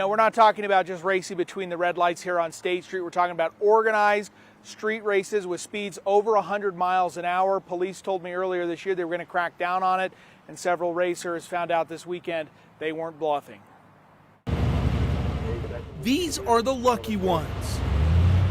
know, we're not talking about just racing between the red lights here on State Street. We're talking about organized street races with speeds over 100 miles an hour. Police told me earlier this year they were going to crack down on it, and several racers found out this weekend they weren't bluffing. These are the lucky ones,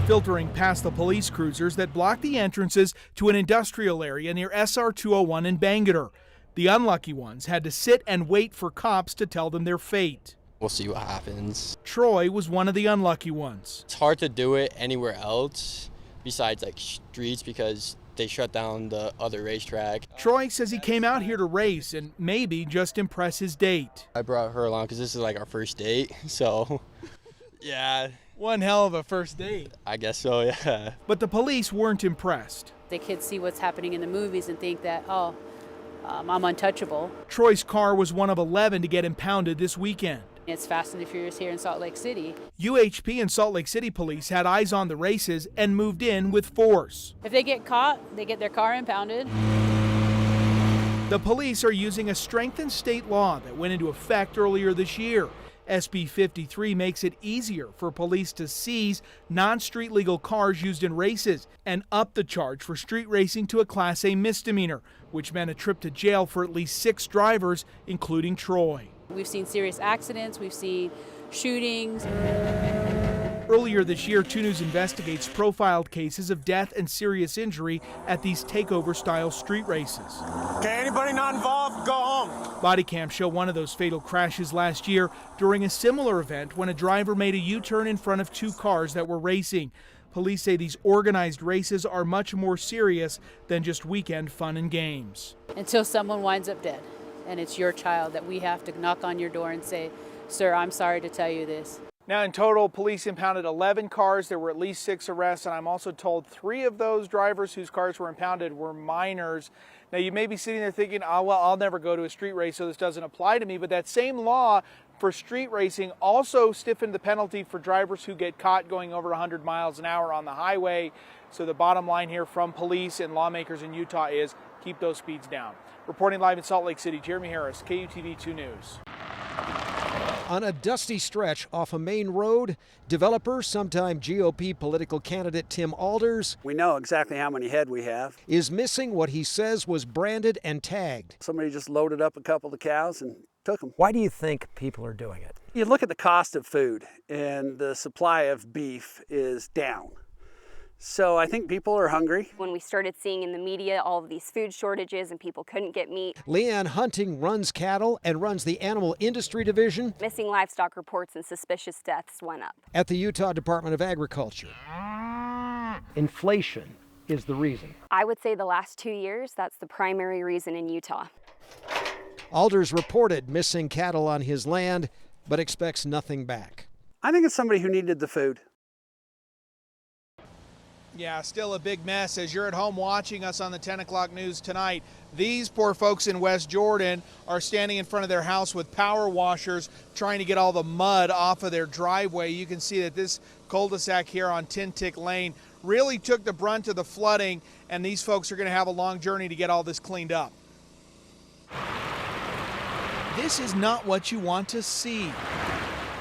filtering past the police cruisers that block the entrances to an industrial area near SR 201 in Bangor. The unlucky ones had to sit and wait for cops to tell them their fate. We'll see what happens. Troy was one of the unlucky ones. It's hard to do it anywhere else besides like streets because they shut down the other racetrack. Troy says he came out here to race and maybe just impress his date. I brought her along because this is like our first date, so yeah. One hell of a first date. I guess so, yeah. But the police weren't impressed. The kids see what's happening in the movies and think that, I'm untouchable. Troy's car was one of 11 to get impounded this weekend. It's Fast and the Furious here in Salt Lake City. UHP and Salt Lake City police had eyes on the races and moved in with force. If they get caught, they get their car impounded. The police are using a strengthened state law that went into effect earlier this year. SB 53 makes it easier for police to seize non-street legal cars used in races and up the charge for street racing to a Class A misdemeanor, which meant a trip to jail for at least 6 drivers, including Troy. We've seen serious accidents, we've seen shootings. Earlier this year, 2 News Investigates profiled cases of death and serious injury at these takeover-style street races. Okay, anybody not involved, go home. Body cams show one of those fatal crashes last year during a similar event when a driver made a U-turn in front of 2 cars that were racing. Police say these organized races are much more serious than just weekend fun and games. Until someone winds up dead, and it's your child, that we have to knock on your door and say, "Sir, I'm sorry to tell you this." Now, in total, police impounded 11 cars. There were at least 6 arrests, and I'm also told 3 of those drivers whose cars were impounded were minors. Now, you may be sitting there thinking, oh, well, I'll never go to a street race, so this doesn't apply to me. But that same law for street racing also stiffened the penalty for drivers who get caught going over 100 miles an hour on the highway. So the bottom line here from police and lawmakers in Utah is keep those speeds down. Reporting live in Salt Lake City, Jeremy Harris, KUTV 2 News. On a dusty stretch off a main road, developer, sometime GOP political candidate Tim Alders, we know exactly how many head we have, is missing what he says was branded and tagged. Somebody just loaded up a couple of cows and took them. Why do you think people are doing it? You look at the cost of food, and the supply of beef is down. So I think people are hungry. When we started seeing in the media all of these food shortages and people couldn't get meat. Leanne Hunting runs cattle and runs the animal industry division. Missing livestock reports and suspicious deaths went up. At the Utah Department of Agriculture. Inflation is the reason. I would say the last 2 years, that's the primary reason in Utah. Alders reported missing cattle on his land, but expects nothing back. I think it's somebody who needed the food. Yeah, still a big mess. As you're at home watching us on the 10 o'clock news tonight, these poor folks in West Jordan are standing in front of their house with power washers trying to get all the mud off of their driveway. You can see that this cul-de-sac here on Tintic Lane really took the brunt of the flooding, and these folks are going to have a long journey to get all this cleaned up. This is not what you want to see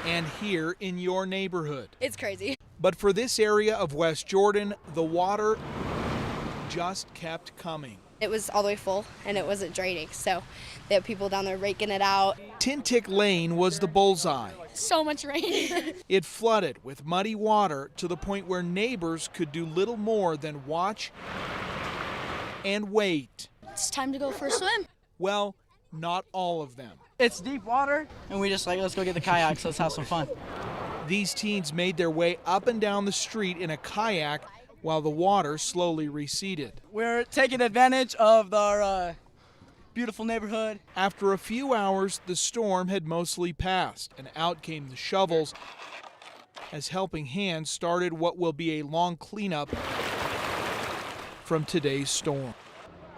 and hear in your neighborhood. It's crazy. But for this area of West Jordan, the water just kept coming. It was all the way full and it wasn't draining, so they have people down there raking it out. Tintic Lane was the bullseye. So much rain. It flooded with muddy water to the point where neighbors could do little more than watch and wait. It's time to go for a swim. Well, not all of them. It's deep water, and we just let's go get the kayaks, let's have some fun. These teens made their way up and down the street in a kayak while the water slowly receded. We're taking advantage of our beautiful neighborhood. After a few hours, the storm had mostly passed, and out came the shovels as helping hands started what will be a long cleanup from today's storm.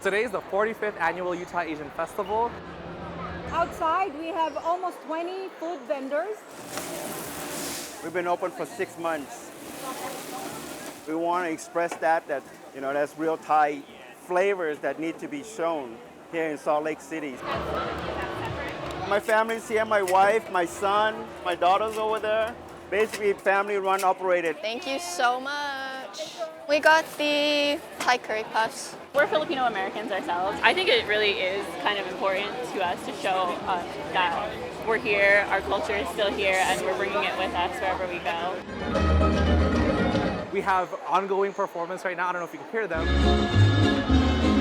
Today is the 45th annual Utah Asian Festival. Outside, we have almost 20 food vendors. We've been open for 6 months. We want to express that that's real Thai flavors that need to be shown here in Salt Lake City. My family's here, my wife, my son, my daughter's over there. Basically family run operated. Thank you so much. We got the Thai curry puffs. We're Filipino Americans ourselves. I think it really is kind of important to us to show that we're here, our culture is still here, and we're bringing it with us wherever we go. We have ongoing performance right now. I don't know if you can hear them,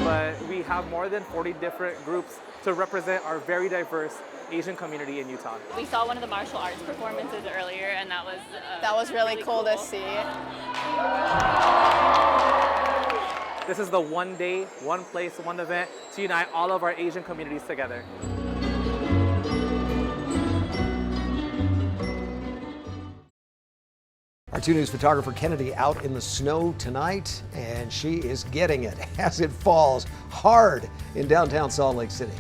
but we have more than 40 different groups to represent our very diverse Asian community in Utah. We saw one of the martial arts performances earlier, and that was really cool to see. This is the one day, one place, one event to unite all of our Asian communities together. Our 2 News photographer Kennedy out in the snow tonight, and she is getting it as it falls hard in downtown Salt Lake City.